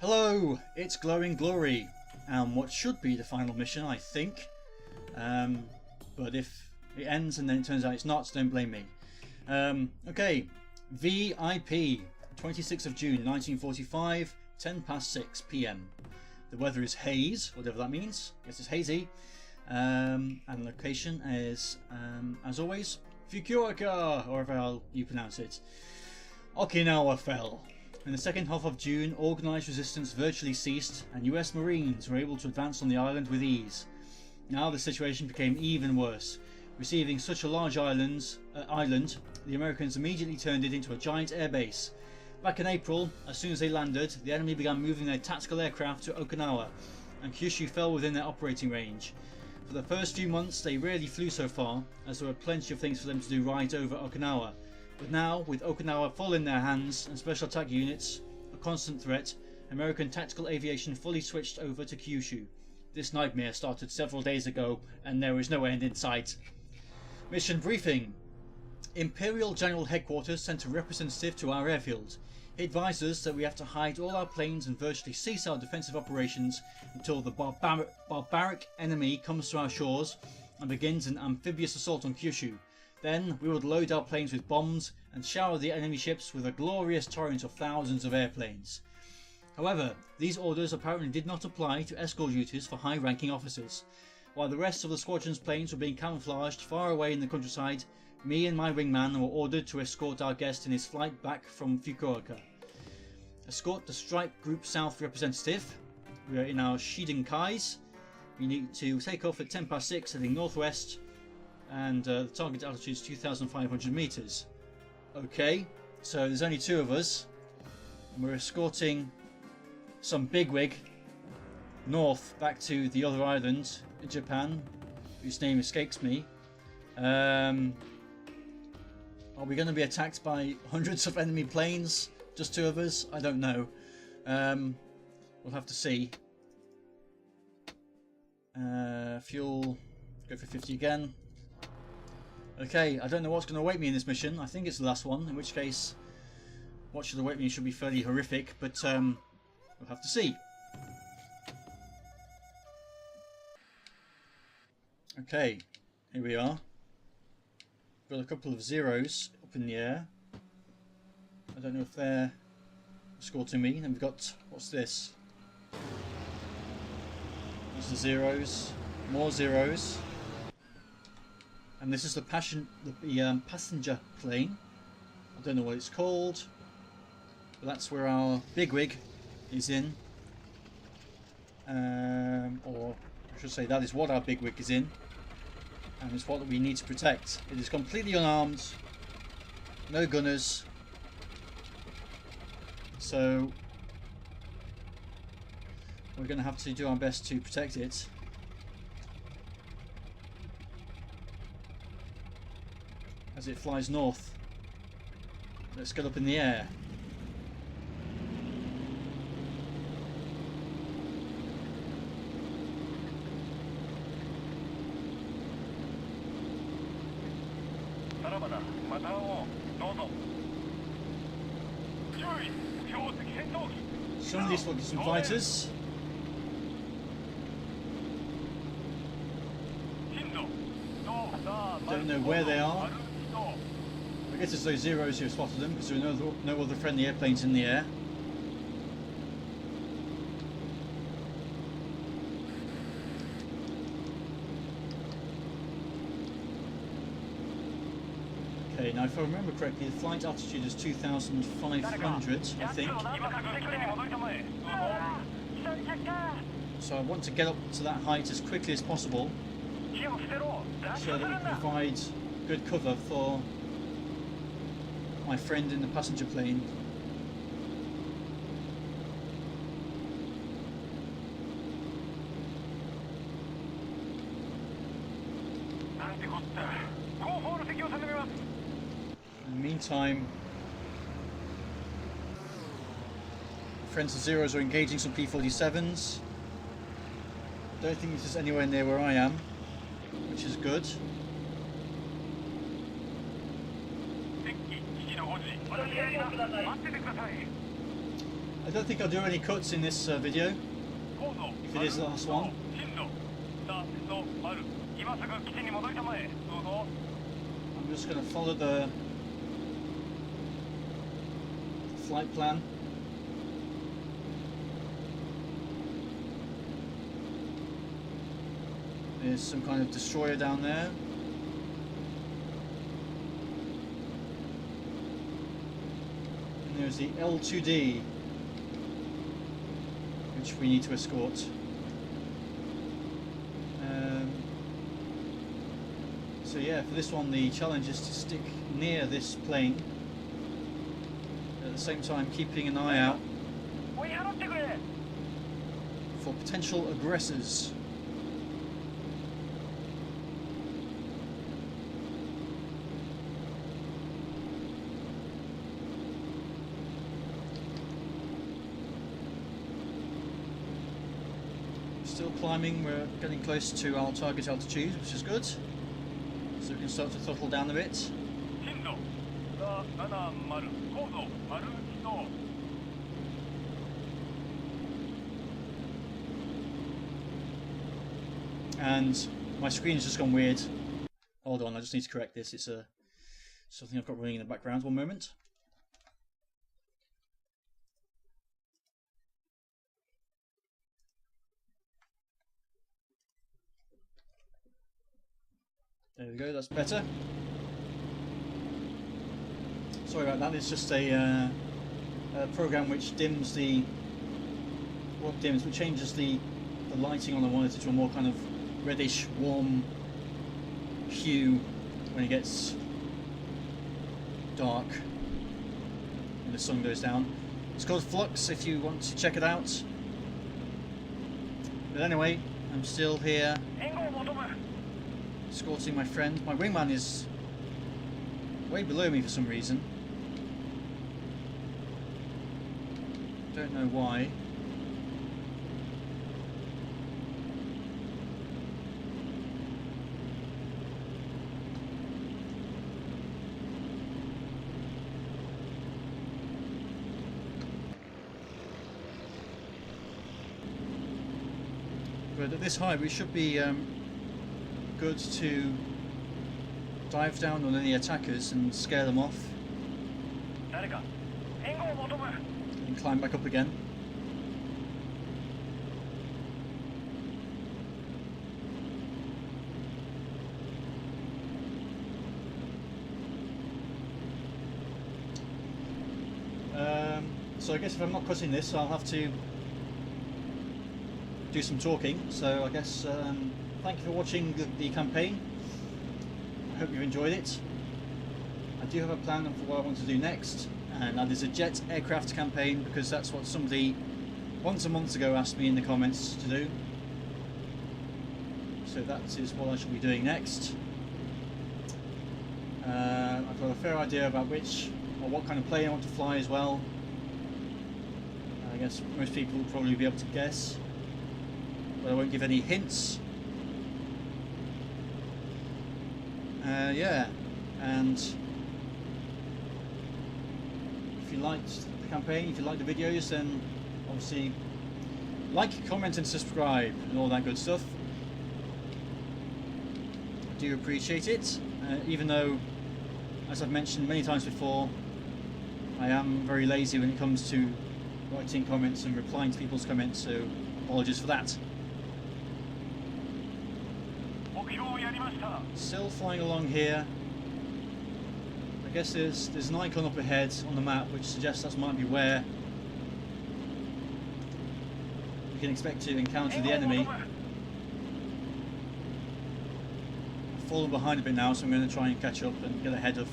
Hello, it's Glowing Glory, and what should be the final mission, I think. But if it ends and then it turns out it's not, so don't blame me. Okay, VIP, 26th of June 1945, 10 past 6 PM. The weather is haze, whatever that means. Yes, it's hazy. And the location is, as always, Fukuoka, or however you pronounce it. Okinawa fell. In the second half of June, organised resistance virtually ceased, and US Marines were able to advance on the island with ease. Now the situation became even worse. Receiving such a large island, the Americans immediately turned it into a giant airbase. Back in April, as soon as they landed, the enemy began moving their tactical aircraft to Okinawa, and Kyushu fell within their operating range. For the first few months, they rarely flew so far, as there were plenty of things for them to do right over Okinawa. But now, with Okinawa full in their hands and special attack units a constant threat, American tactical aviation fully switched over to Kyushu. This nightmare started several days ago, and there is no end in sight. Mission briefing. Imperial General Headquarters sent a representative to our airfield. He advised us that we have to hide all our planes and virtually cease our defensive operations until the barbaric enemy comes to our shores and begins an amphibious assault on Kyushu. Then we would load our planes with bombs and shower the enemy ships with a glorious torrent of thousands of airplanes. However, these orders apparently did not apply to escort duties for high-ranking officers. While the rest of the squadron's planes were being camouflaged far away in the countryside, me and my wingman were ordered to escort our guest in his flight back from Fukuoka. Escort the Strike Group South representative. We are in our Shidenkais. We need to take off at 10 past 6 heading northwest, and the target altitude is 2,500 meters. Okay, so there's only two of us, and we're escorting some bigwig north back to the other island in Japan, whose name escapes me. Are we going to be attacked by hundreds of enemy planes? Just two of us? I don't know. We'll have to see. Fuel, go for 50 again. Okay, I don't know what's going to await me in this mission. I think it's the last one, in which case what should await me should be fairly horrific, but we'll have to see. Okay, here we are. Got a couple of zeros up in the air. I don't know if they're escorting me. Then we've got, what's this? These are zeros, more zeros. And this is the passenger plane. I don't know what it's called, but that's where our bigwig is in. Or I should say that is what our bigwig is in. And it's what we need to protect. It is completely unarmed, no gunners, so we're going to have to do our best to protect it. As it flies north. Let's get up in the air. Some of these look like some fighters. Don't know where they are. I guess it's those zeros who have spotted them, because there are no other friendly airplanes in the air. Okay, now if I remember correctly, the flight altitude is 2,500, I think. So I want to get up to that height as quickly as possible, so that we can provide good cover for my friend in the passenger plane. In the meantime, friends of Zeros are engaging some P-47s. I don't think this is anywhere near where I am, which is good. I don't think I'll do any cuts in this video, if it is the last one. I'm just going to follow the flight plan. There's some kind of destroyer down there. And there's the L2D, which we need to escort. So yeah, for this one the challenge is to stick near this plane, at the same time keeping an eye out for potential aggressors. Still climbing, we're getting close to our target altitude, which is good. So we can start to throttle down a bit. And my screen's just gone weird. Hold on, I just need to correct this. It's something I've got running in the background. One moment. There we go, that's better. Sorry about that, it's just a program which dims the... What dims, which changes the lighting on the monitor to a more kind of reddish, warm hue when it gets dark and the sun goes down. It's called Flux if you want to check it out. But anyway, I'm still here escorting my friend. My wingman is way below me for some reason. Don't know why. But at this height we should be good to dive down on any attackers and scare them off and climb back up again. So I guess if I'm not cutting this I'll have to do some talking, so I guess thank you for watching the campaign. I hope you've enjoyed it. I do have a plan for what I want to do next, and that is a jet aircraft campaign, because that's what somebody once a month ago asked me in the comments to do. So that is what I shall be doing next. I've got a fair idea about which or what kind of plane I want to fly as well. I guess most people will probably be able to guess, but I won't give any hints. Yeah, and if you liked the campaign, if you liked the videos, then obviously like, comment and subscribe and all that good stuff. I do appreciate it, even though, as I've mentioned many times before, I am very lazy when it comes to writing comments and replying to people's comments, so apologies for that. Still flying along here. I guess there's an icon up ahead on the map which suggests that might be where we can expect to encounter the enemy. I've fallen behind a bit now, so I'm going to try and catch up and get ahead of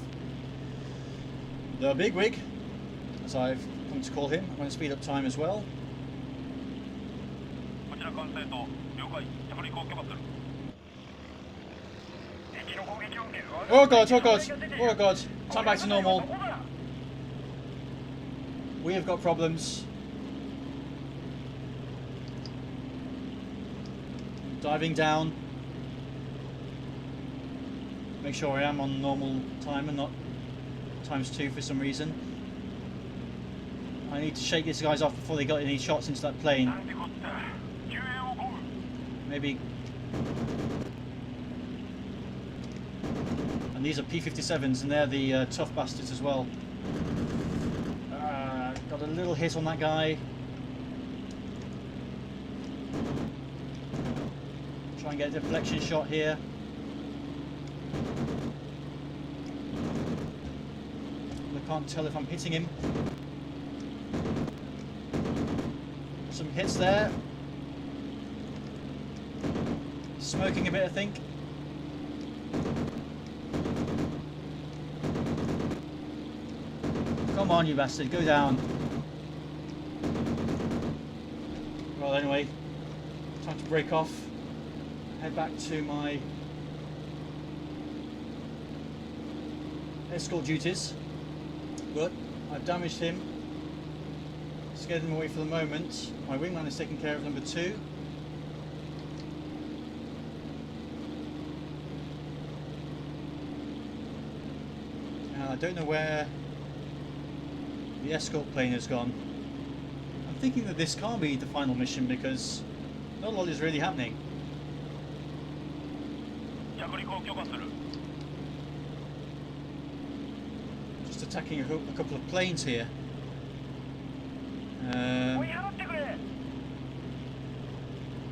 the bigwig, as I've come to call him. I'm going to speed up time as well. Oh god, oh god, oh god, time back to normal. We have got problems. Diving down. Make sure I am on normal time and not ×2 for some reason. I need to shake these guys off before they got any shots into that plane. Maybe. And these are P-57s, and they're the tough bastards as well. Got a little hit on that guy. Try and get a deflection shot here. I can't tell if I'm hitting him. Some hits there. Smoking a bit, I think. Come on, you bastard, go down. Well, anyway, time to break off. Head back to my escort duties. But I've damaged him. Scared him away for the moment. My wingman is taking care of number 2. I don't know where the escort plane has gone. I'm thinking that this can't be the final mission because not a lot is really happening. Just attacking a couple of planes here.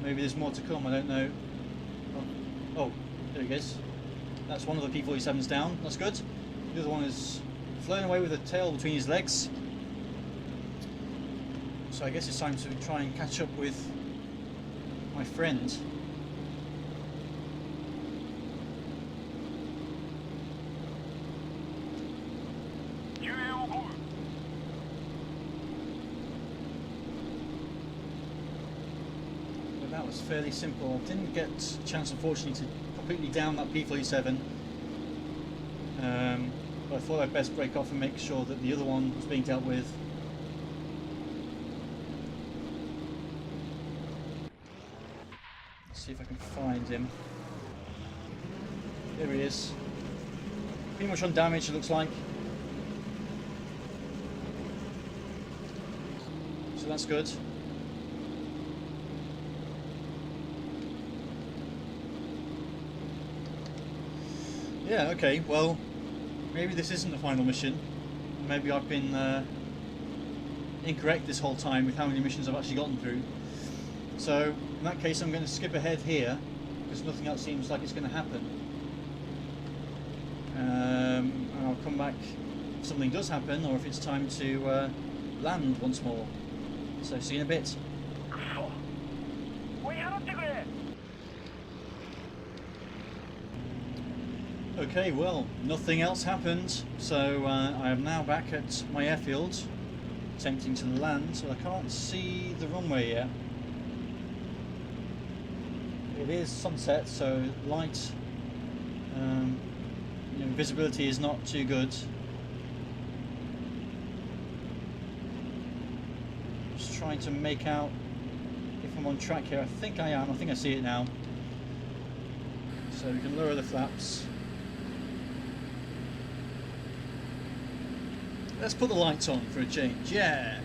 Maybe there's more to come, I don't know. Oh, there he goes. That's one of the P-47s down, that's good. The other one is flown away with a tail between his legs. So I guess it's time to try and catch up with my friend. But that was fairly simple. Didn't get a chance, unfortunately, to completely down that P-47. But I thought I'd best break off and make sure that the other one was being dealt with. Let's see if I can find him. There he is. Pretty much undamaged, it looks like. So that's good. Yeah, okay, well, maybe this isn't the final mission. Maybe I've been incorrect this whole time with how many missions I've actually gotten through. So, in that case, I'm going to skip ahead here, because nothing else seems like it's going to happen. And I'll come back if something does happen, or if it's time to land once more. So, see you in a bit. Okay, well, nothing else happened, so I am now back at my airfield, attempting to land, so I can't see the runway yet. It is sunset, so light, visibility is not too good. Just trying to make out if I'm on track here. I think I am, I think I see it now. So we can lower the flaps. Let's put the lights on for a change, yeah!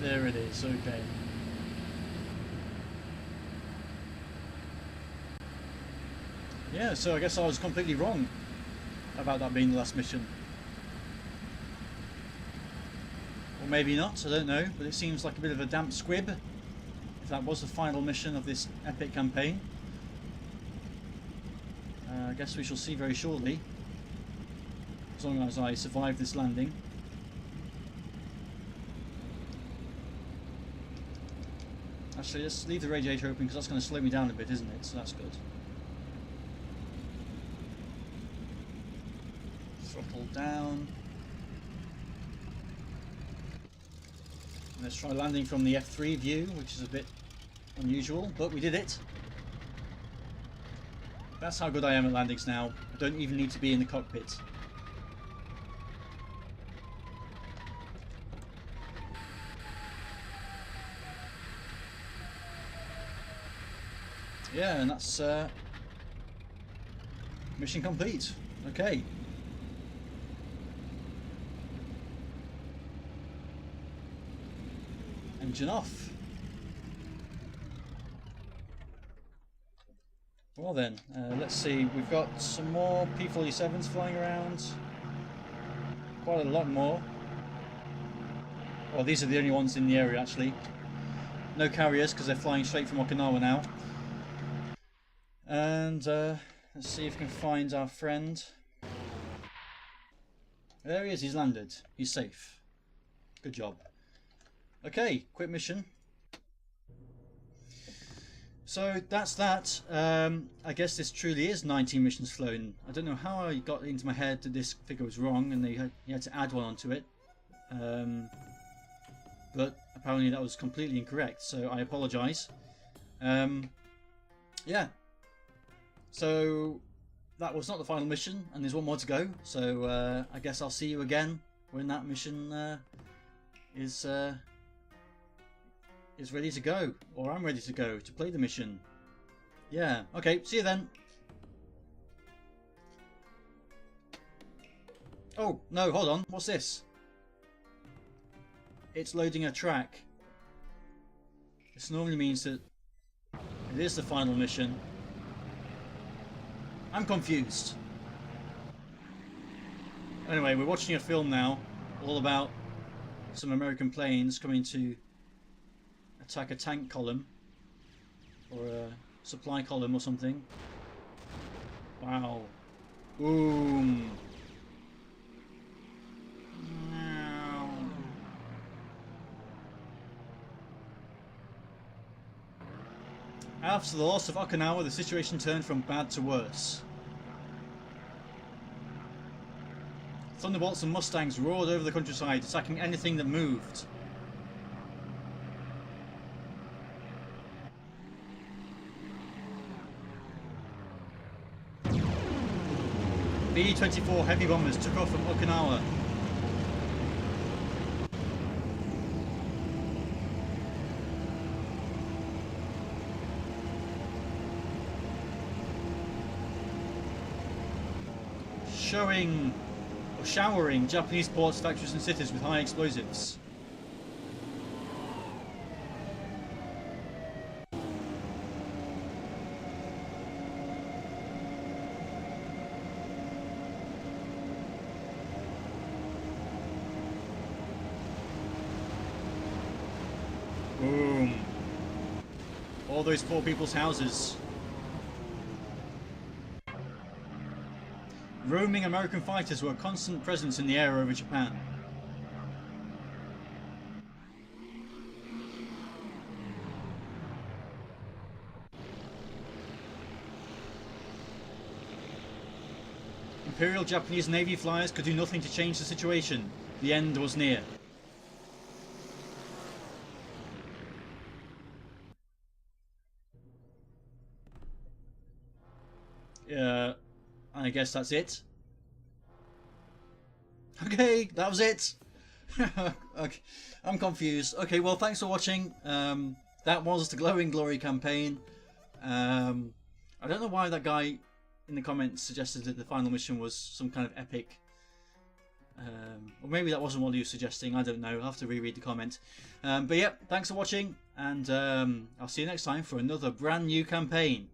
There it is, okay. Yeah, so I guess I was completely wrong about that being the last mission. Or maybe not, I don't know, but it seems like a bit of a damp squib, if that was the final mission of this epic campaign. I guess we shall see very shortly, as long as I survive this landing. Actually, let's leave the radiator open because that's going to slow me down a bit, isn't it? So that's good. Throttle down. Let's try landing from the F3 view, which is a bit unusual, but we did it. That's how good I am at landings now. I don't even need to be in the cockpit. Yeah, and that's mission complete. Okay. Engine off. Well then, let's see. We've got some more P-47s flying around. Quite a lot more. Well, these are the only ones in the area actually. No carriers because they're flying straight from Okinawa now. And let's see if we can find our friend. There he is, he's landed. He's safe. Good job. Okay, quick mission. So that's that. I guess this truly is 19 missions flown. I don't know how I got into my head that this figure was wrong and you had to add one onto it. But apparently that was completely incorrect, so I apologise. Yeah. So that was not the final mission, and there's one more to go. So I guess I'll see you again when that mission is ready to go, or I'm ready to go to play the mission. Yeah. Okay. See you then. Oh no! Hold on. What's this? It's loading a track. This normally means that it is the final mission. I'm confused. Anyway, we're watching a film now, all about some American planes coming to attack a tank column or a supply column or something. Wow. Boom. After the loss of Okinawa, the situation turned from bad to worse. Thunderbolts and Mustangs roared over the countryside, attacking anything that moved. B-24 heavy bombers took off from Okinawa. Showering Japanese ports, factories and cities with high explosives. Boom. All those poor people's houses. Roaming American fighters were a constant presence in the air over Japan. Imperial Japanese Navy flyers could do nothing to change the situation. The end was near. I guess that's it. Okay, that was it. Okay, I'm confused. Okay, well, thanks for watching. That was the Glowing Glory campaign. I don't know why that guy in the comments suggested that the final mission was some kind of epic. Or maybe that wasn't what he was suggesting. I don't know. I'll have to reread the comment. But yeah, thanks for watching, and I'll see you next time for another brand new campaign.